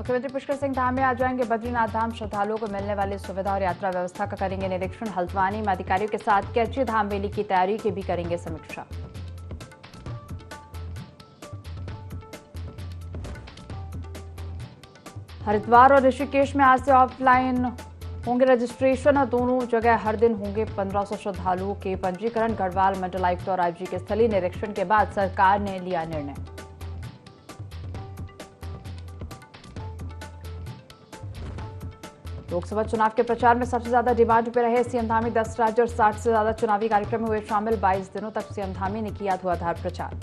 मुख्यमंत्री पुष्कर सिंह धाम में आ जाएंगे बद्रीनाथ धाम। श्रद्धालुओं को मिलने वाली सुविधा और यात्रा व्यवस्था का करेंगे निरीक्षण। हल्द्वानी में अधिकारियों के साथ कैची धाम मेले की तैयारी की भी करेंगे समीक्षा। हरिद्वार और ऋषिकेश में आज से ऑफलाइन होंगे रजिस्ट्रेशन और दोनों जगह हर दिन होंगे 1500 श्रद्धालुओं के पंजीकरण। गढ़वाल मंडलायुक्त और आईजी के स्थलीय निरीक्षण के बाद सरकार ने लिया निर्णय। लोकसभा चुनाव के प्रचार में सबसे ज्यादा डिमांड पे रहे सीएम धामी। 10 राज्य और 60 से ज्यादा चुनावी कार्यक्रम में हुए शामिल। 22 दिनों तक सीएम धामी ने किया धुआंधार प्रचार।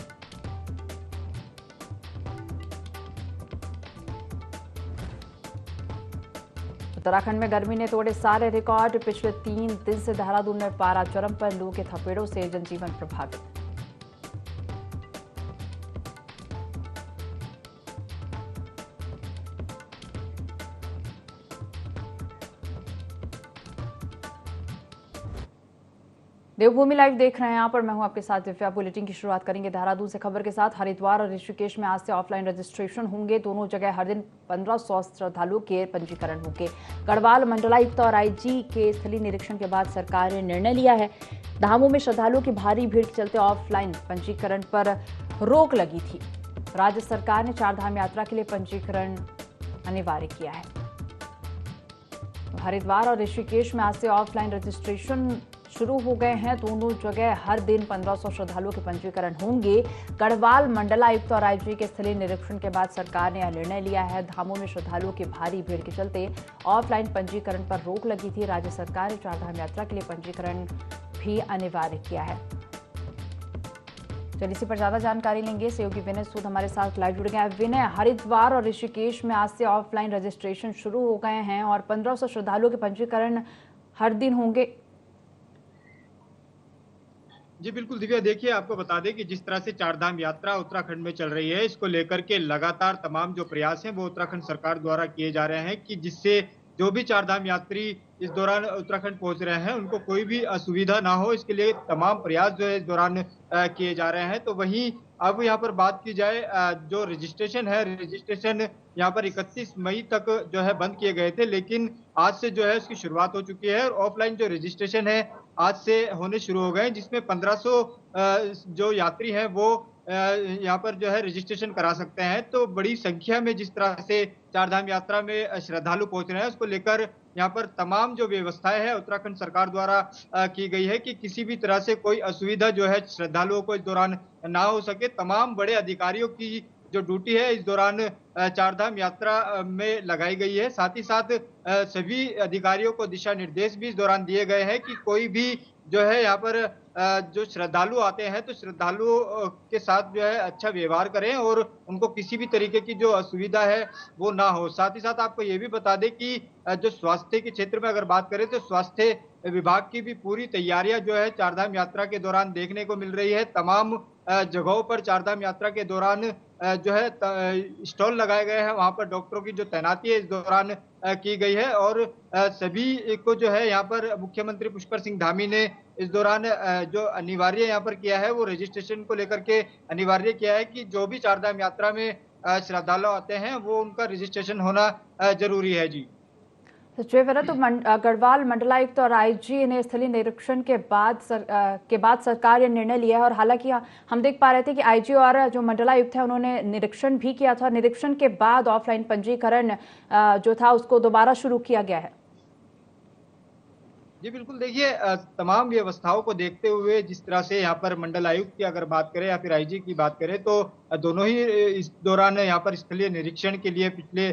उत्तराखंड में गर्मी ने तोड़े सारे रिकॉर्ड। पिछले 3 दिन से देहरादून में पारा चरम पर। लू के थपेड़ों से जनजीवन प्रभावित। देवभूमि लाइव देख रहे हैं यहाँ पर, मैं हूं आपके साथ दिव्या। बुलेटिन की शुरुआत करेंगे देहरादून से खबर के साथ। हरिद्वार और ऋषिकेश में आज से ऑफलाइन रजिस्ट्रेशन होंगे। दोनों जगह हर दिन 1500 श्रद्धालुओं के पंजीकरण होंगे। गढ़वाल मंडलायुक्त और आईजी के स्थलीय निरीक्षण के बाद सरकार ने निर्णय लिया है। धामों में श्रद्धालुओं की भारी भीड़ के चलते ऑफलाइन पंजीकरण पर रोक लगी थी। राज्य सरकार ने 4 धाम यात्रा के लिए पंजीकरण अनिवार्य किया है। हरिद्वार और ऋषिकेश में आज से ऑफलाइन रजिस्ट्रेशन शुरू हो गए हैं। दोनों जगह हर दिन 1500 श्रद्धालुओं के पंजीकरण होंगे। गढ़वाल मंडलायुक्त और आईजी के स्थलीय निरीक्षण के बाद सरकार ने यह निर्णय लिया है। धामों में श्रद्धालुओं की भारी भीड़ के चलते ऑफलाइन पंजीकरण पर रोक लगी थी। राज्य सरकार ने 4 धाम यात्रा के लिए पंजीकरण भी अनिवार्य किया है। चलिए इसी पर ज्यादा जानकारी लेंगे। सहयोगी विनय सूद हमारे साथ लाइव जुड़ गए हैं। विनय, हरिद्वार और ऋषिकेश में आज से ऑफलाइन रजिस्ट्रेशन शुरू हो गए हैं और 1500 श्रद्धालुओं के पंजीकरण हर दिन होंगे। जी बिल्कुल दिव्या, देखिए आपको बता दें कि जिस तरह से 4 धाम यात्रा उत्तराखंड में चल रही है, इसको लेकर के लगातार तमाम जो प्रयास हैं वो उत्तराखंड सरकार द्वारा किए जा रहे हैं कि जिससे जो भी 4 धाम यात्री इस दौरान उत्तराखंड पहुंच रहे हैं उनको कोई भी असुविधा ना हो, इसके लिए तमाम प्रयास जो है इस दौरान किए जा रहे हैं। तो वहीं अब यहाँ पर बात की जाए जो रजिस्ट्रेशन है, रजिस्ट्रेशन यहाँ पर 31 मई तक जो है बंद किए गए थे, लेकिन आज से जो है उसकी शुरुआत हो चुकी है और ऑफलाइन जो रजिस्ट्रेशन है आज से होने शुरू हो गए, जिसमें 1500 जो यात्री हैं वो यहाँ पर जो है रजिस्ट्रेशन करा सकते हैं। तो बड़ी संख्या में जिस तरह से 4 धाम यात्रा में श्रद्धालु पहुंच रहे हैं, उसको लेकर यहाँ पर तमाम जो व्यवस्थाएं है उत्तराखंड सरकार द्वारा की गई है कि किसी भी तरह से कोई असुविधा जो है श्रद्धालुओं को इस दौरान ना हो सके। तमाम बड़े अधिकारियों की जो ड्यूटी है इस दौरान 4 धाम यात्रा में लगाई गई है। साथ ही साथ सभी अधिकारियों को दिशा निर्देश भी इस दौरान दिए गए हैं कि कोई भी जो है यहाँ पर जो श्रद्धालु आते हैं तो श्रद्धालुओं के साथ जो है अच्छा व्यवहार करें और उनको किसी भी तरीके की जो असुविधा है वो ना हो। साथ ही साथ आपको ये भी बता दें कि जो स्वास्थ्य के क्षेत्र में अगर बात करें तो स्वास्थ्य विभाग की भी पूरी तैयारियां जो है 4 धाम यात्रा के दौरान देखने को मिल रही है। तमाम जगहों पर 4 धाम यात्रा के दौरान जो है स्टॉल लगाए गए हैं, वहां पर डॉक्टरों की जो तैनाती है इस दौरान की गई है और सभी को जो है यहाँ पर मुख्यमंत्री पुष्कर सिंह धामी ने इस दौरान जो अनिवार्य यहाँ पर किया है वो रजिस्ट्रेशन को लेकर के अनिवार्य किया है कि जो भी 4 धाम यात्रा में श्रद्धालु आते हैं वो उनका रजिस्ट्रेशन होना जरूरी है। जी तो गढ़वाल मंडलायुक्त और आईजी ने स्थलीय निरीक्षण के बाद सरकार ये निर्णय लिया है और हालांकि हम देख पा रहे थे कि आईजी और जो मंडलायुक्त है उन्होंने निरीक्षण भी किया था। निरीक्षण के बाद ऑफलाइन पंजीकरण जो था उसको दोबारा शुरू किया गया है। जी बिल्कुल, देखिए तमाम व्यवस्थाओं को देखते हुए जिस तरह से यहाँ पर मंडल आयुक्त की अगर बात करें या फिर आईजी की बात करें तो दोनों ही इस दौरान यहाँ पर स्थलीय निरीक्षण के लिए पिछले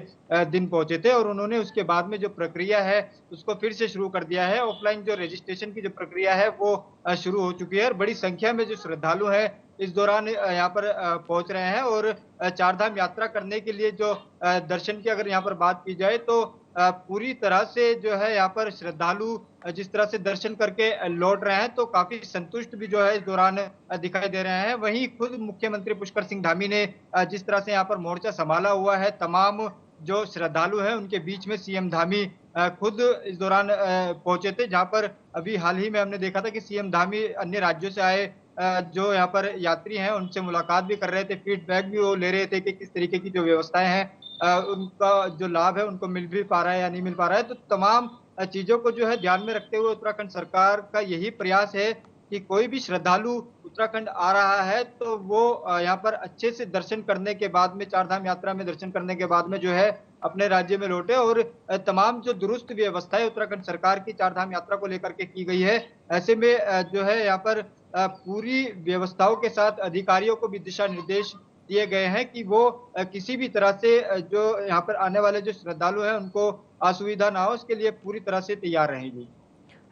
दिन पहुंचे थे और उन्होंने उसके बाद में जो प्रक्रिया है उसको फिर से शुरू कर दिया है। ऑफलाइन जो रजिस्ट्रेशन की जो प्रक्रिया है वो शुरू हो चुकी है और बड़ी संख्या में जो श्रद्धालु है इस दौरान यहाँ पर पहुंच रहे हैं और 4 धाम यात्रा करने के लिए जो दर्शन की अगर यहाँ पर बात की जाए तो पूरी तरह से जो है यहाँ पर श्रद्धालु जिस तरह से दर्शन करके लौट रहे हैं तो काफी संतुष्ट भी जो है इस दौरान दिखाई दे रहे हैं। वहीं खुद मुख्यमंत्री पुष्कर सिंह धामी ने जिस तरह से यहाँ पर मोर्चा संभाला हुआ है, तमाम जो श्रद्धालु हैं उनके बीच में सीएम धामी खुद इस दौरान पहुंचे थे, जहां पर अभी हाल ही में हमने देखा था कि सीएम धामी अन्य राज्यों से आए जो यहाँ पर यात्री हैं उनसे मुलाकात भी कर रहे थे, फीडबैक भी वो ले रहे थे कि किस तरीके की जो व्यवस्थाएं हैं उनका जो लाभ है उनको मिल भी पा रहा है या नहीं मिल पा रहा है। तो तमाम चीज़ों को जो है ध्यान में रखते हुए उत्तराखंड सरकार का यही प्रयास है कि कोई भी श्रद्धालु उत्तराखंड आ रहा है तो वो यहाँ पर अच्छे से दर्शन करने के बाद में, चार धाम यात्रा में दर्शन करने के बाद में जो है अपने राज्य में लौटे। और तमाम जो दुरुस्त व्यवस्थाएं उत्तराखंड सरकार की चार धाम यात्रा को लेकर के की गई है, ऐसे में जो है यहाँ पर पूरी व्यवस्थाओं के साथ अधिकारियों को भी दिशा निर्देश दिए गए हैं कि वो किसी भी तरह से जो यहाँ पर आने वाले जो श्रद्धालु हैं उनको असुविधा ना हो, उसके लिए पूरी तरह से तैयार रहेंगी।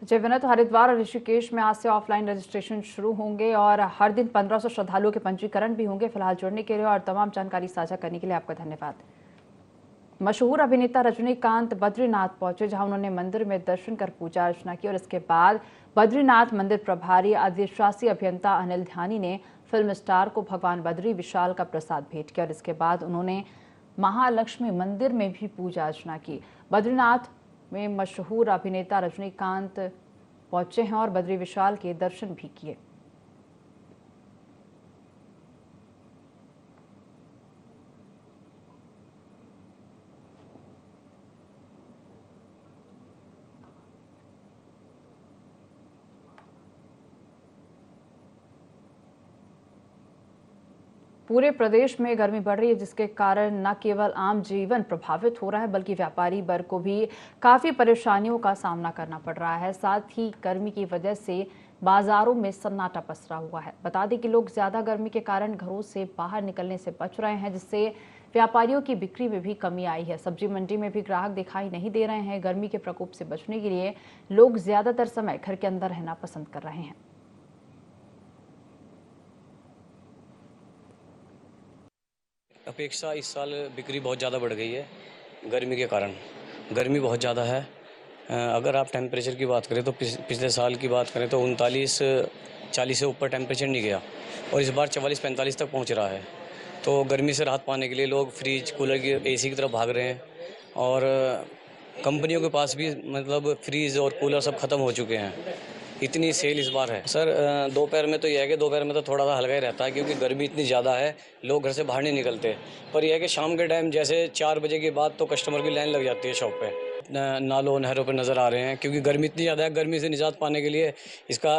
जय विनय, तो हरिद्वार और ऋषिकेश में आज से ऑफलाइन रजिस्ट्रेशन शुरू होंगे और हर दिन 1500 श्रद्धालुओं के पंजीकरण भी होंगे। फिलहाल जुड़ने के लिए और तमाम जानकारी साझा करने के लिए आपका धन्यवाद। मशहूर अभिनेता रजनीकांत बद्रीनाथ पहुंचे, जहां उन्होंने मंदिर में दर्शन कर पूजा अर्चना की और इसके बाद बद्रीनाथ मंदिर प्रभारी अधिशासी अभियंता अनिल ध्यानी ने फिल्म स्टार को भगवान बद्री विशाल का प्रसाद भेंट किया और इसके बाद उन्होंने महालक्ष्मी मंदिर में भी पूजा अर्चना की। बद्रीनाथ में मशहूर अभिनेता रजनीकांत पहुंचे हैं और बद्री विशाल के दर्शन भी किए। पूरे प्रदेश में गर्मी बढ़ रही है, जिसके कारण न केवल आम जीवन प्रभावित हो रहा है बल्कि व्यापारी वर्ग को भी काफी परेशानियों का सामना करना पड़ रहा है। साथ ही गर्मी की वजह से बाजारों में सन्नाटा पसरा हुआ है। बता दें कि लोग ज्यादा गर्मी के कारण घरों से बाहर निकलने से बच रहे हैं, जिससे व्यापारियों की बिक्री में भी कमी आई है। सब्जी मंडी में भी ग्राहक दिखाई नहीं दे रहे हैं। गर्मी के प्रकोप से बचने के लिए लोग ज्यादातर समय घर के अंदर रहना पसंद कर रहे हैं। अपेक्षा इस साल बिक्री बहुत ज़्यादा बढ़ गई है गर्मी के कारण। गर्मी बहुत ज़्यादा है। अगर आप टेम्परेचर की बात करें तो पिछले साल की बात करें तो 39-40 से ऊपर टेम्परेचर नहीं गया और इस बार 44-45 तक पहुंच रहा है। तो गर्मी से राहत पाने के लिए लोग फ्रिज, कूलर की, एसी की तरफ भाग रहे हैं और कंपनियों के पास भी मतलब फ्रिज और कूलर सब खत्म हो चुके हैं। इतनी सेल इस बार है सर। दोपहर में तो यह है कि दोपहर में तो थोड़ा सा हल्का ही रहता है क्योंकि गर्मी इतनी ज़्यादा है, लोग घर से बाहर नहीं निकलते। पर यह है कि शाम के टाइम जैसे 4 बजे के बाद तो कस्टमर की लाइन लग जाती है शॉप पे। नालों नहरों पर नज़र आ रहे हैं क्योंकि गर्मी इतनी ज़्यादा है। गर्मी से निजात पाने के लिए इसका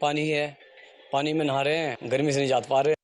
पानी है, पानी में नहा रहे हैं, गर्मी से निजात पा रहे हैं।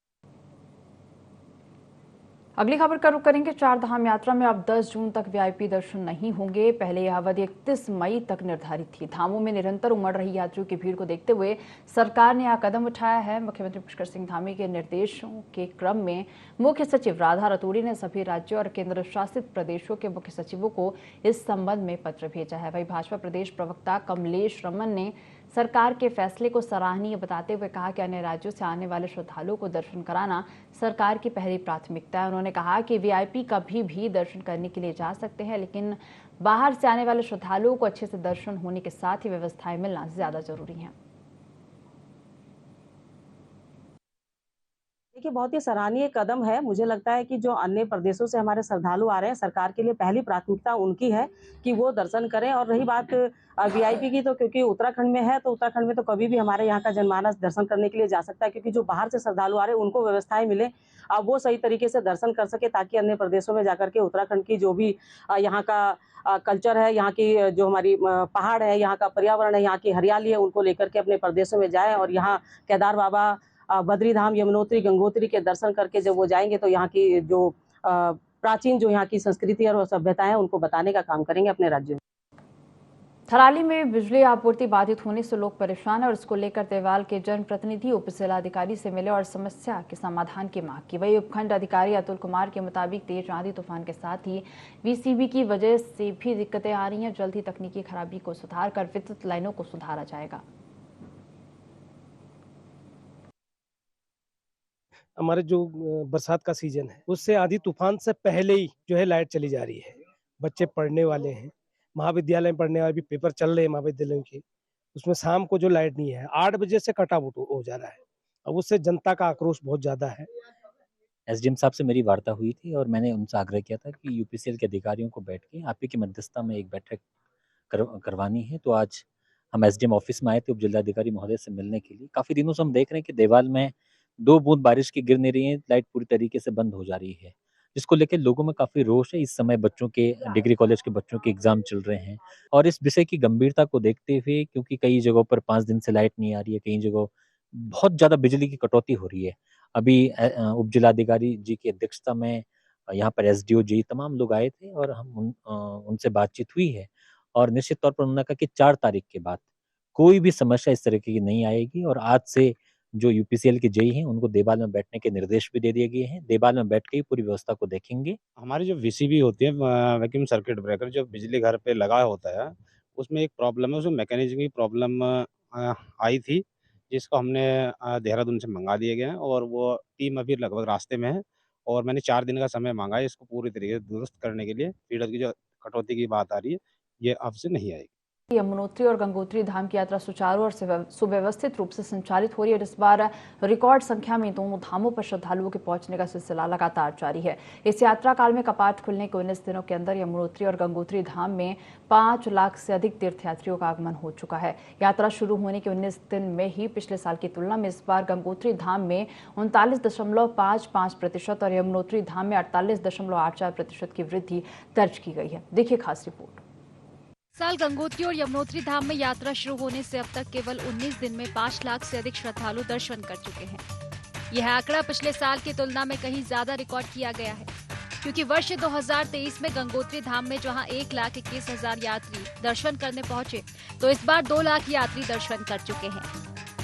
अगली खबर का रुख करेंगे। चार धाम यात्रा में अब 10 जून तक वीआईपी दर्शन नहीं होंगे। पहले यह अवधि 31 मई तक निर्धारित थी। धामों में निरंतर उमड़ रही यात्रियों की भीड़ को देखते हुए सरकार ने यह कदम उठाया है। मुख्यमंत्री पुष्कर सिंह धामी के निर्देशों के क्रम में मुख्य सचिव राधा रतूड़ी ने सभी राज्यों और केंद्र शासित प्रदेशों के मुख्य सचिवों को इस संबंध में पत्र भेजा है। वहीं भाजपा प्रदेश प्रवक्ता कमलेश रमन ने सरकार के फैसले को सराहनीय बताते हुए कहा कि अन्य राज्यों से आने वाले श्रद्धालुओं को दर्शन कराना सरकार की पहली प्राथमिकता है। उन्होंने कहा कि वीआईपी कभी भी दर्शन करने के लिए जा सकते हैं, लेकिन बाहर से आने वाले श्रद्धालुओं को अच्छे से दर्शन होने के साथ ही व्यवस्थाएं मिलना ज्यादा जरूरी है। देखिए, बहुत ही सराहनीय कदम है। मुझे लगता है कि जो अन्य प्रदेशों से हमारे श्रद्धालु आ रहे हैं, सरकार के लिए पहली प्राथमिकता उनकी है कि वो दर्शन करें। और रही बात वीआईपी की, तो क्योंकि उत्तराखंड में है तो उत्तराखंड में तो कभी भी हमारे यहाँ का जनमानस दर्शन करने के लिए जा सकता है, क्योंकि जो बाहर से श्रद्धालु आ रहे हैं उनको व्यवस्थाएं मिले, अब वो सही तरीके से दर्शन कर सके, ताकि अन्य प्रदेशों में जाकर के उत्तराखंड की जो भी यहाँ का कल्चर है, यहाँ की जो हमारी पहाड़ है, यहाँ का पर्यावरण है, यहाँ की हरियाली है, उनको लेकर के अपने प्रदेशों में जाए और यहाँ केदार बाबा, बद्री धाम, यमुनोत्री, गंगोत्री के दर्शन करके जब वो जाएंगे तो यहाँ की जो प्राचीन जो यहाँ की संस्कृति और सभ्यता है उनको बताने का काम करेंगे अपने राज्य में। थराली में बिजली आपूर्ति बाधित होने से लोग परेशान है और इसको लेकर देवाल के जनप्रतिनिधि उप जिलाधिकारी से मिले और समस्या के समाधान की मांग की। वही उपखंड अधिकारी अतुल कुमार के मुताबिक तेज आंधी तूफान के साथ ही वीसीबी की वजह से भी दिक्कतें आ रही हैं। जल्द ही तकनीकी खराबी को सुधार कर विद्युत लाइनों को सुधारा जाएगा। हमारे जो बरसात का सीजन है उससे आधी तूफान से पहले ही जो है लाइट चली जा रही है। बच्चे पढ़ने वाले हैं, महाविद्यालय में पढ़ने वाले भी पेपर चल रहे हैं महाविद्यालयों के, उसमें शाम को जो लाइट नहीं है 8 बजे से कट आउट हो जा रहा है। अब उससे जनता का आक्रोश बहुत ज्यादा है। एसडीएम साहब से मेरी वार्ता हुई थी और मैंने उनसे आग्रह किया था कि यूपीसीएल के अधिकारियों को बैठ के आप ही की मध्यस्थता में एक बैठक करवानी है। तो आज हम एसडीएम ऑफिस में आए थे उप जिलाधिकारी महोदय से मिलने के लिए। काफी दिनों से हम देख रहे हैं कि देवाल में 2 बूंद बारिश की गिर नहीं रही है, लाइट पूरी तरीके से बंद हो जा रही है। जिसको लेकर लोगों में काफ़ी रोष है। इस समय बच्चों के डिग्री कॉलेज के बच्चों के एग्ज़ाम चल रहे हैं और इस विषय की गंभीरता को देखते हुए क्योंकि कई जगहों पर 5 दिन से लाइट नहीं आ रही है, कई जगहों बहुत ज़्यादा बिजली की कटौती हो रही है। अभी उप जिलाधिकारी जी की अध्यक्षता में यहाँ पर एसडीओ जी तमाम लोग आए थे और उनसे बातचीत हुई है और निश्चित तौर पर उन्होंने कहा कि 4 तारीख के बाद कोई भी समस्या इस तरह की नहीं आएगी और आज से जो यूपीसीएल के जेई हैं उनको देवाल में बैठने के निर्देश भी दे दिए गए हैं। देवाल में बैठ के ही पूरी व्यवस्था को देखेंगे। हमारी जो वीसीबी होती है वैक्यूम सर्किट ब्रेकर जो बिजली घर पे लगा होता है, उसमें एक प्रॉब्लम है, उसमें मैकेनिज्म की प्रॉब्लम आई थी, जिसको हमने देहरादून से मंगा दिए गए हैं और वो टीम अभी लगभग रास्ते में है और मैंने 4 दिन का समय माँगा है इसको पूरी तरीके से दुरुस्त करने के लिए। फीडर की जो कटौती की बात आ रही है, ये अब से नहीं आएगी। यमुनोत्री और गंगोत्री धाम की यात्रा सुचारू और सुव्यवस्थित रूप से संचालित हो रही है और इस बार रिकॉर्ड संख्या में दोनों धामों पर श्रद्धालुओं के पहुंचने का सिलसिला लगातार जारी है। इस यात्रा काल में कपाट खुलने के 19 दिनों के अंदर यमुनोत्री और गंगोत्री धाम में 5 लाख से अधिक तीर्थयात्रियों का आगमन हो चुका है। यात्रा शुरू होने के 19 दिन में ही पिछले साल की तुलना में इस बार गंगोत्री धाम में 39.55% और यमुनोत्री धाम में 48.84% की वृद्धि दर्ज की गई है। देखिए खास रिपोर्ट। साल गंगोत्री और यमुनोत्री धाम में यात्रा शुरू होने से अब तक केवल 19 दिन में 5 लाख से अधिक श्रद्धालु दर्शन कर चुके हैं। यह आंकड़ा पिछले साल की तुलना में कहीं ज्यादा रिकॉर्ड किया गया है, क्योंकि वर्ष 2023 में गंगोत्री धाम में जहां 1,21,000 यात्री दर्शन करने पहुंचे, तो इस बार 2 लाख यात्री दर्शन कर चुके हैं।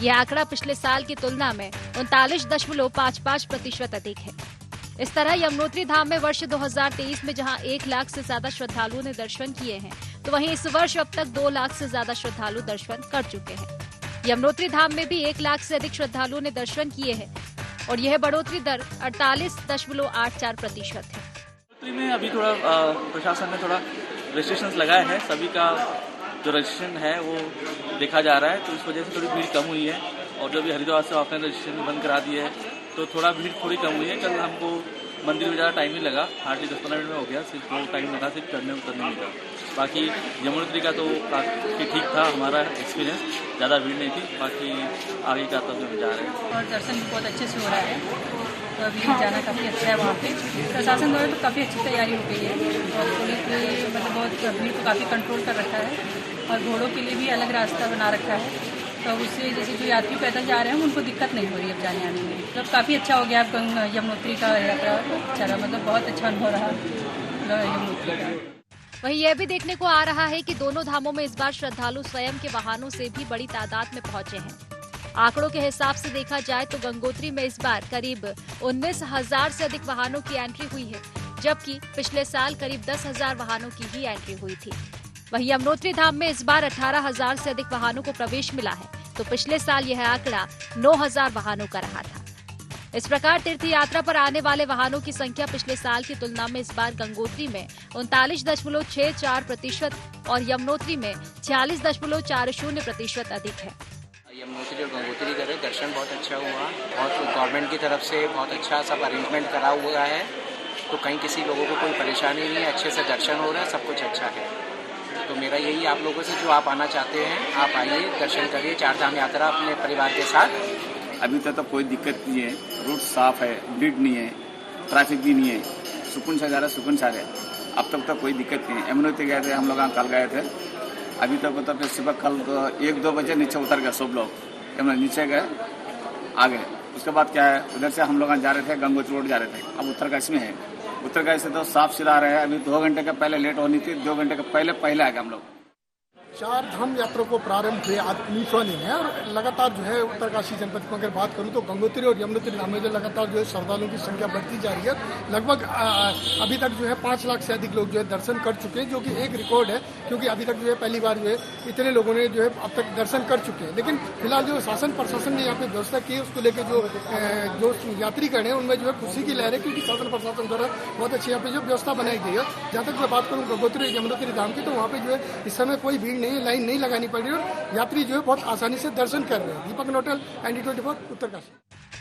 यह आंकड़ा पिछले साल की तुलना में 39.55% अधिक है। इस तरह यमुनोत्री धाम में वर्ष 2023 में जहां 1 लाख से ज्यादा श्रद्धालुओं ने दर्शन किए हैं, तो वहीं इस वर्ष अब तक 2 लाख से ज्यादा श्रद्धालु दर्शन कर चुके हैं। यमुनोत्री धाम में भी 1 लाख से अधिक श्रद्धालुओं ने दर्शन किए हैं और यह बढ़ोतरी दर 48.84% है। यमुनोत्री में अभी थोड़ा प्रशासन ने थोड़ा रेस्ट्रिक्शंस लगाए हैं, सभी का जो रजिस्ट्रेशन है वो देखा जा रहा है, तो इस वजह से थोड़ी भीड़ कम हुई है और जो भी हरिद्वार से ऑफलाइन रजिस्ट्रेशन बंद करा दिए है तो थोड़ा भीड़ थोड़ी कम हुई है। कल हमको मंदिर में ज़्यादा टाइम नहीं लगा, हार्डली 10-15 मिनट में हो गया, सिर्फ वो टाइम लगा सिर्फ चढ़ने उतरने में। बाकी यमुनोत्री का तो काफ़ी ठीक था हमारा एक्सपीरियंस, ज़्यादा भीड़ नहीं थी। बाकी आगे का तो हम जा रहे हैं और दर्शन भी बहुत अच्छे से हो रहा है, तो अभी जाना काफ़ी अच्छा है। वहाँ पे प्रशासन द्वारा तो काफ़ी अच्छी तैयारी हो गई है और पुलिस ने मतलब बहुत भीड़ को काफ़ी कंट्रोल कर रखा है और घोड़ों के लिए भी अलग रास्ता बना रखा है, तो उससे जैसे जो यात्री पैदल जा रहे हैं उनको दिक्कत नहीं हो रही अब जाने आने में। मतलब काफ़ी अच्छा हो गया अब यमुनोत्री का यात्रा अच्छा रहा, मतलब बहुत अच्छा अनुभव रहा यमुनोत्री का। वहीं यह भी देखने को आ रहा है कि दोनों धामों में इस बार श्रद्धालु स्वयं के वाहनों से भी बड़ी तादाद में पहुंचे हैं। आंकड़ों के हिसाब से देखा जाए तो गंगोत्री में इस बार करीब 19,000 से अधिक वाहनों की एंट्री हुई है, जबकि पिछले साल करीब 10,000 वाहनों की ही एंट्री हुई थी। वहीं यमुनोत्री धाम में इस बार 18,000 से अधिक वाहनों को प्रवेश मिला है, तो पिछले साल यह आंकड़ा 9,000 वाहनों का रहा था। इस प्रकार तीर्थ यात्रा पर आने वाले वाहनों की संख्या पिछले साल की तुलना में इस बार गंगोत्री में 39.64% और यमुनोत्री में 46.40% अधिक है। यमुनोत्री और गंगोत्री का दर्शन बहुत अच्छा हुआ, बहुत गवर्नमेंट की तरफ से बहुत अच्छा सब अरेंजमेंट करा हुआ है, तो कहीं किसी लोगों को कोई परेशानी नहीं है, अच्छे से दर्शन हो रहा है, सब कुछ अच्छा है। तो मेरा यही आप लोगों से, जो आप आना चाहते हैं आप आइए, दर्शन करिए, 4 धाम यात्रा अपने परिवार के साथ। अभी तक तो कोई दिक्कत नहीं है, रूट साफ है, भीड़ नहीं है, ट्रैफिक भी नहीं है, सुकून से जा रहा है, सुकून से आ रहा है। अब तक तो कोई दिक्कत नहीं है। यमुनोत्री गए थे हम लोग, कल गए थे, अभी तक तो फिर सुबह कल 1-2 बजे नीचे उतर गए सब लोग, यमुना नीचे गए आ गए। उसके बाद क्या है, उधर से हम लोग जा रहे थे, गंगोत्री रोड जा रहे थे, अब उत्तरकाशी में है। उत्तरकाशी से तो साफ सिरा रहे हैं, अभी 2 घंटे का पहले लेट होनी थी, 2 घंटे का पहले आ गए हम लोग। 4 धाम यात्रा को प्रारंभ हुए आज 19वां दिन है और लगातार जो है उत्तरकाशी जनपद को अगर बात करूं तो गंगोत्री और यमुनोत्री धाम में जो लगातार जो है श्रद्धालुओं की संख्या बढ़ती जा रही है। लगभग अभी तक जो है 5 लाख से अधिक लोग जो है दर्शन कर चुके हैं, जो कि एक रिकॉर्ड है, क्योंकि अभी तक जो है पहली बार जो है इतने लोगों ने जो है अब तक दर्शन कर चुके हैं। लेकिन फिलहाल जो शासन प्रशासन ने यहाँ पे व्यवस्था की है, उसको लेकर जो यात्रीगण है उनमें जो है खुशी की लहर है, क्योंकि शासन प्रशासन द्वारा बहुत अच्छी यहाँ पे जो व्यवस्था बनाई गई है। जहाँ तक मैं बात करूँ गंगोत्री और यमुनोत्री धाम की, तो वहाँ पे जो है इस समय कोई भीड़ नहीं है, लाइन नहीं लगानी पड़ रही और यात्री जो है बहुत आसानी से दर्शन कर रहे हैं। दीपक नोटल, ND24 उत्तरकाशी।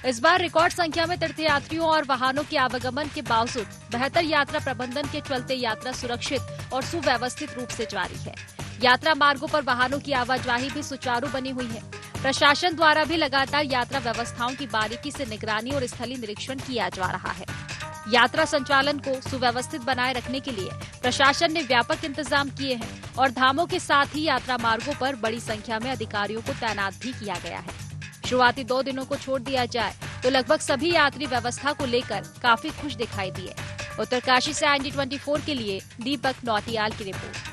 इस बार रिकॉर्ड संख्या में तीर्थयात्रियों और वाहनों के आवागमन के बावजूद बेहतर यात्रा प्रबंधन के चलते यात्रा सुरक्षित और सुव्यवस्थित रूप से जारी है। यात्रा मार्गों पर वाहनों की आवाजाही भी सुचारू बनी हुई है। प्रशासन द्वारा भी लगातार यात्रा व्यवस्थाओं की बारीकी से निगरानी और स्थलीय निरीक्षण किया जा रहा है। यात्रा संचालन को सुव्यवस्थित बनाए रखने के लिए प्रशासन ने व्यापक इंतजाम किए हैं और धामों के साथ ही यात्रा मार्गों पर बड़ी संख्या में अधिकारियों को तैनात भी किया गया है। शुरुआती 2 दिनों को छोड़ दिया जाए तो लगभग सभी यात्री व्यवस्था को लेकर काफी खुश दिखाई दिए। उत्तरकाशी से IND24 के लिए दीपक नौटियाल की रिपोर्ट।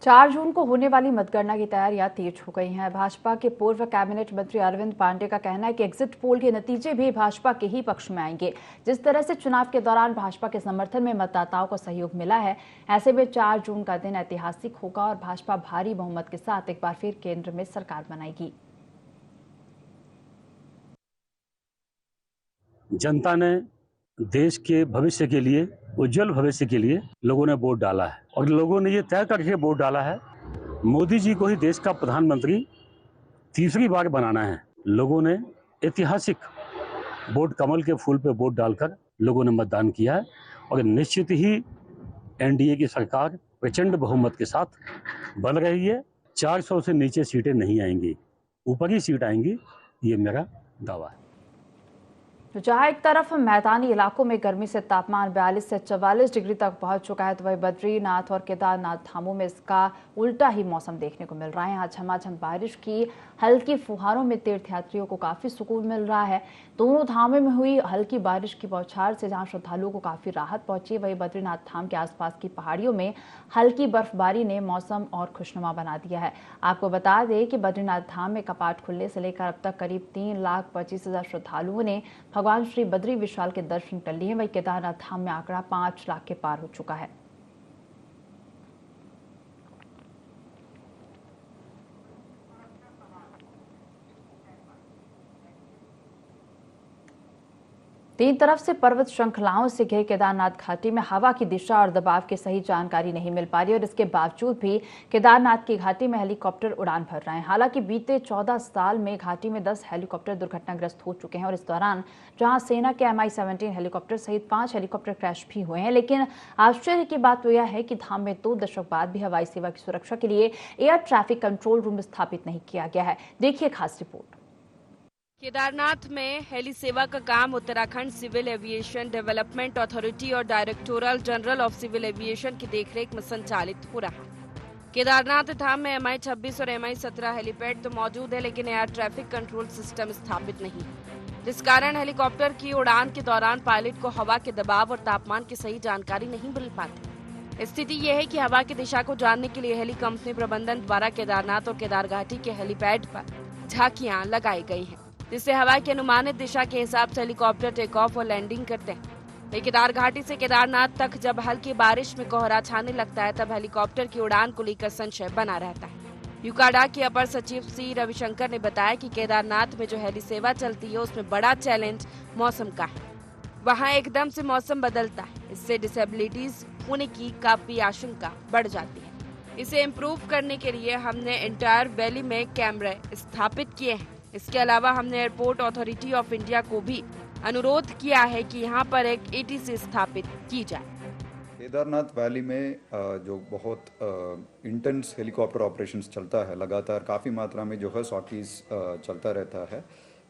4 जून को होने वाली मतगणना की तैयारियां तेज हो गई हैं। भाजपा के पूर्व कैबिनेट मंत्री अरविंद पांडे का कहना है कि एग्जिट पोल के नतीजे भी भाजपा के ही पक्ष में आएंगे। जिस तरह से चुनाव के दौरान भाजपा के समर्थन में मतदाताओं को सहयोग मिला है, ऐसे में 4 जून का दिन ऐतिहासिक होगा और भाजपा भारी बहुमत के साथ एक बार फिर केंद्र में सरकार बनाएगी। जनता ने देश के भविष्य के लिए, उज्जवल भविष्य के लिए लोगों ने वोट डाला है और लोगों ने ये तय करके वोट डाला है मोदी जी को ही देश का प्रधानमंत्री तीसरी बार बनाना है। लोगों ने ऐतिहासिक वोट कमल के फूल पे वोट डालकर लोगों ने मतदान किया है और निश्चित ही एनडीए की सरकार प्रचंड बहुमत के साथ बन रही है। 400 से नीचे सीटें नहीं आएंगी, ऊपर ही सीट आएंगी, ये मेरा दावा है। जहां एक तरफ मैदानी इलाकों में गर्मी से तापमान 42 से 44 डिग्री तक पहुंच चुका है, तो वहीं बद्रीनाथ और केदारनाथ धामों में इसका उल्टा ही मौसम देखने को मिल रहा है। यहाँ झमाझम बारिश की हल्की फुहारों में तीर्थयात्रियों को काफी सुकून मिल रहा है। दोनों धामों में हुई हल्की बारिश की बौछार से जहां श्रद्धालुओं को काफी राहत पहुंची, वहीं बद्रीनाथ धाम के आसपास की पहाड़ियों में हल्की बर्फबारी ने मौसम और खुशनुमा बना दिया है। आपको बता दें कि बद्रीनाथ धाम में कपाट खुलने से लेकर अब तक करीब 3,25,000 श्रद्धालुओं ने भगवान श्री बद्री विशाल के दर्शन कर लिए। वहीं केदारनाथ धाम में आंकड़ा 5 लाख के पार हो चुका है। तीन तरफ से पर्वत श्रृंखलाओं से घिरे केदारनाथ घाटी में हवा की दिशा और दबाव की सही जानकारी नहीं मिल पा रही और इसके बावजूद भी केदारनाथ की घाटी में हेलीकॉप्टर उड़ान भर रहे हैं। हालांकि बीते 14 साल में घाटी में 10 हेलीकॉप्टर दुर्घटनाग्रस्त हो चुके हैं और इस दौरान जहां सेना के MI-17 हेलीकॉप्टर सहित 5 हेलीकॉप्टर क्रैश भी हुए हैं। लेकिन आश्चर्य की बात तो यह है कि धाम में 2 दशक बाद भी हवाई सेवा की सुरक्षा के लिए एयर ट्रैफिक कंट्रोल रूम स्थापित नहीं किया गया है। देखिए खास रिपोर्ट। केदारनाथ में हेली सेवा का काम Uttarakhand civil aviation development authority और directorate general of civil aviation की देखरेख में संचालित हो रहा है। केदारनाथ धाम में MI-26 और MI-17 हेलीपैड तो मौजूद है, लेकिन एयर ट्रैफिक कंट्रोल सिस्टम स्थापित नहीं, जिस कारण हेलीकॉप्टर की उड़ान के दौरान पायलट को हवा के दबाव और तापमान की सही जानकारी नहीं मिल पाती। स्थिति यह है कि हवा की दिशा को जानने के लिए हेली कंपनी प्रबंधन द्वारा केदारनाथ और केदार घाटी के हेलीपैड पर झांकियां लगाई गई हैं, जिससे हवा की अनुमानित दिशा के हिसाब से हेलीकॉप्टर टेक ऑफ और लैंडिंग करते हैं। केदार घाटी से केदारनाथ तक जब हल्की बारिश में कोहरा छाने लगता है, तब हेलीकॉप्टर की उड़ान को लेकर संशय बना रहता है। यूकाडा के अपर सचिव C रविशंकर ने बताया कि केदारनाथ में जो हेली सेवा चलती है उसमें बड़ा चैलेंज मौसम का है। वहाँ एकदम से मौसम बदलता है, इससे डिसेबिलिटीज होने की काफी आशंका बढ़ जाती है। इसे इम्प्रूव करने के लिए हमने एंटायर वैली में कैमरे स्थापित किए हैं। इसके अलावा हमने एयरपोर्ट अथॉरिटी ऑफ इंडिया को भी अनुरोध किया है कि यहाँ पर एक ATC स्थापित की जाए। केदारनाथ वैली में जो बहुत इंटेंस हेलीकॉप्टर ऑपरेशंस चलता है, लगातार काफ़ी मात्रा में जो है सॉकीज चलता रहता है,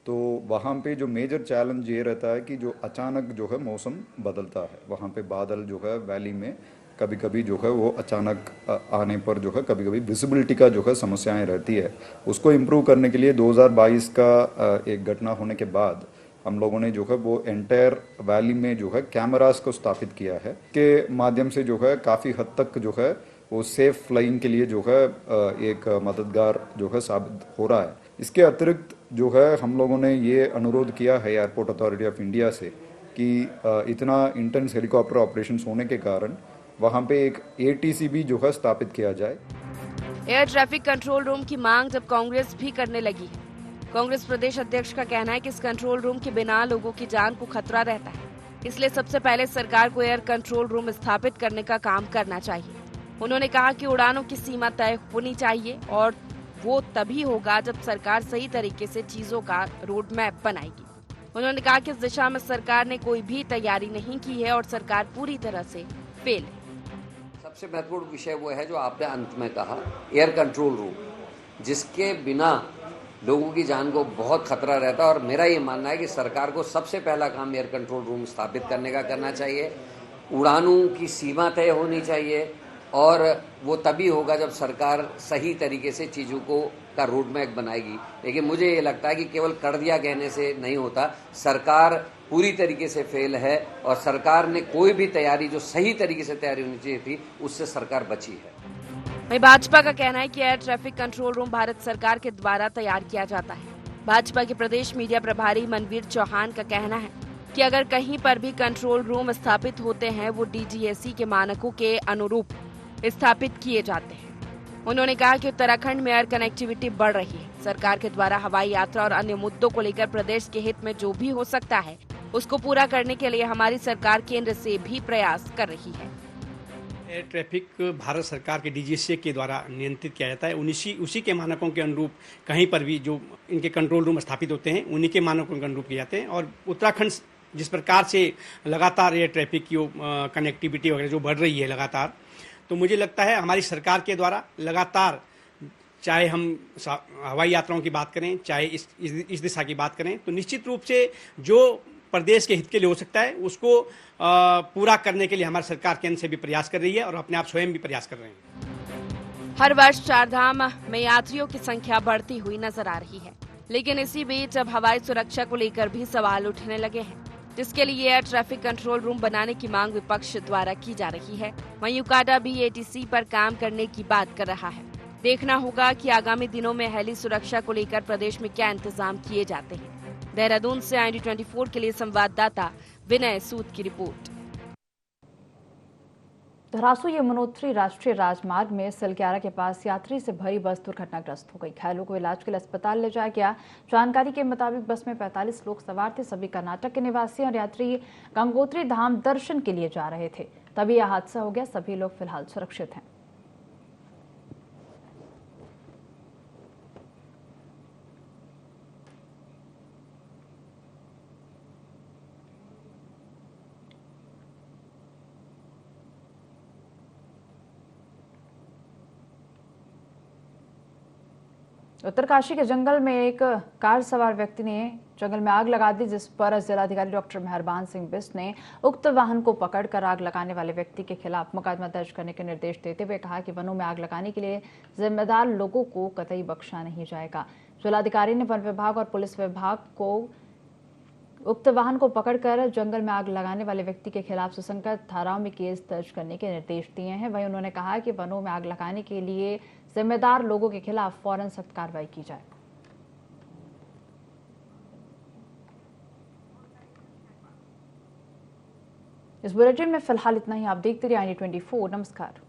तो वहाँ पे जो मेजर चैलेंज ये रहता है कि जो अचानक जो है मौसम बदलता है। वहाँ पे बादल जो है वैली में कभी कभी जो है वो अचानक आने पर जो है कभी कभी विजिबिलिटी का जो है समस्याएं रहती है। उसको इम्प्रूव करने के लिए 2022 का एक घटना होने के बाद हम लोगों ने जो है वो एंटायर वैली में जो है कैमरास को स्थापित किया है, के माध्यम से जो है काफ़ी हद तक जो है वो सेफ फ्लाइंग के लिए जो है एक मददगार जो है साबित हो रहा है। इसके अतिरिक्त जो है हम लोगों ने ये अनुरोध किया है एयरपोर्ट अथॉरिटी ऑफ इंडिया से कि इतना इंटेंस हेलीकॉप्टर ऑपरेशंस होने के कारण वहाँ पे एक ATC भी जो है स्थापित किया जाए। एयर ट्रैफिक कंट्रोल रूम की मांग जब कांग्रेस भी करने लगी है। कांग्रेस प्रदेश अध्यक्ष का कहना है कि इस कंट्रोल रूम के बिना लोगों की जान को खतरा रहता है, इसलिए सबसे पहले सरकार को एयर कंट्रोल रूम स्थापित करने का काम करना चाहिए। उन्होंने कहा कि उड़ानों की सीमा तय होनी चाहिए और वो तभी होगा जब सरकार सही तरीके से चीजों का रोड मैप बनाएगी। उन्होंने कहा कि इस दिशा में सरकार ने कोई भी तैयारी नहीं की है और सरकार पूरी तरह से फेल है। सबसे महत्वपूर्ण विषय वो है जो आपने अंत में कहा, एयर कंट्रोल रूम, जिसके बिना लोगों की जान को बहुत खतरा रहता है। और मेरा ये मानना है कि सरकार को सबसे पहला काम एयर कंट्रोल रूम स्थापित करने का करना चाहिए। उड़ानों की सीमा तय होनी चाहिए और वो तभी होगा जब सरकार सही तरीके से चीज़ों को का रोड मैप बनाएगी। लेकिन मुझे ये लगता है कि केवल कर दिया कहने से नहीं होता, सरकार पूरी तरीके से फेल है और सरकार ने कोई भी तैयारी जो सही तरीके से तैयारी होनी चाहिए थी उससे सरकार बची है। वहीं भाजपा का कहना है कि air traffic control room Bharat सरकार के द्वारा तैयार किया जाता है। भाजपा के प्रदेश मीडिया प्रभारी मनवीर चौहान का कहना है कि अगर कहीं पर भी कंट्रोल रूम स्थापित होते हैं वो DGSE के मानकों के अनुरूप स्थापित किए जाते हैं। उन्होंने कहा कि उत्तराखंड में एयर कनेक्टिविटी बढ़ रही है। सरकार के द्वारा हवाई यात्रा और अन्य मुद्दों को लेकर प्रदेश के हित में जो भी हो सकता है उसको पूरा करने के लिए हमारी सरकार केंद्र से भी प्रयास कर रही है। एयर ट्रैफिक भारत सरकार के DGSE के द्वारा नियंत्रित किया जाता है। उसी के मानकों के अनुरूप कहीं पर भी जो इनके कंट्रोल रूम स्थापित होते हैं उन्हीं के मानकों के अनुरूप किए जाते हैं। और उत्तराखंड जिस प्रकार से लगातार एयर ट्रैफिक की कनेक्टिविटी वगैरह जो बढ़ रही है लगातार, तो मुझे लगता है हमारी सरकार के द्वारा लगातार, चाहे हम हवाई यात्राओं की बात करें चाहे इस दिशा की बात करें, तो निश्चित रूप से जो प्रदेश के हित के लिए हो सकता है उसको पूरा करने के लिए हमारी सरकार केंद्र से भी प्रयास कर रही है और अपने आप स्वयं भी प्रयास कर रहे हैं। हर वर्ष चारधाम में यात्रियों की संख्या बढ़ती हुई नजर आ रही है, लेकिन इसी बीच अब हवाई सुरक्षा को लेकर भी सवाल उठने लगे हैं, जिसके लिए एयर ट्रैफिक कंट्रोल रूम बनाने की मांग विपक्ष द्वारा की जा रही है। वहीं यूकाडा भी ATC पर काम करने की बात कर रहा है। देखना होगा कि आगामी दिनों में हेली सुरक्षा को लेकर प्रदेश में क्या इंतजाम किए जाते हैं। देहरादून से ID24 के लिए संवाददाता विनय सूद की रिपोर्ट। धरासू यमुनोत्री राष्ट्रीय राजमार्ग में सिलक्यारा के पास यात्री से भरी बस दुर्घटनाग्रस्त हो गई। घायलों को इलाज के लिए अस्पताल ले जाया गया। जानकारी के मुताबिक बस में 45 लोग सवार थे। सभी कर्नाटक के निवासी और यात्री गंगोत्री धाम दर्शन के लिए जा रहे थे, तभी यह हादसा हो गया। सभी लोग फिलहाल सुरक्षित हैं। उत्तरकाशी के जंगल में एक कार सवार व्यक्ति ने जंगल में आग लगा दी, जिस पर जिलाधिकारी डॉक्टर मेहरबान सिंह बिष्ट ने उक्त वाहन को पकड़कर आग लगाने वाले व्यक्ति के खिलाफ मुकदमा दर्ज करने के निर्देश देते हुए कहा कि वनों में आग लगाने के लिए जिम्मेदार लोगों को कतई बख्शा नहीं जाएगा। जिलाधिकारी ने वन विभाग और पुलिस विभाग को उक्त वाहन को पकड़कर जंगल में आग लगाने वाले व्यक्ति के खिलाफ सुसंगत धाराओं में केस दर्ज करने के निर्देश दिए हैं। वहीं उन्होंने कहा कि वनों में आग लगाने के लिए जिम्मेदार लोगों के खिलाफ फौरन सख्त कार्रवाई की जाए। इस बुलेटिन में फिलहाल इतना ही। आप देखते रहिए ID24। नमस्कार।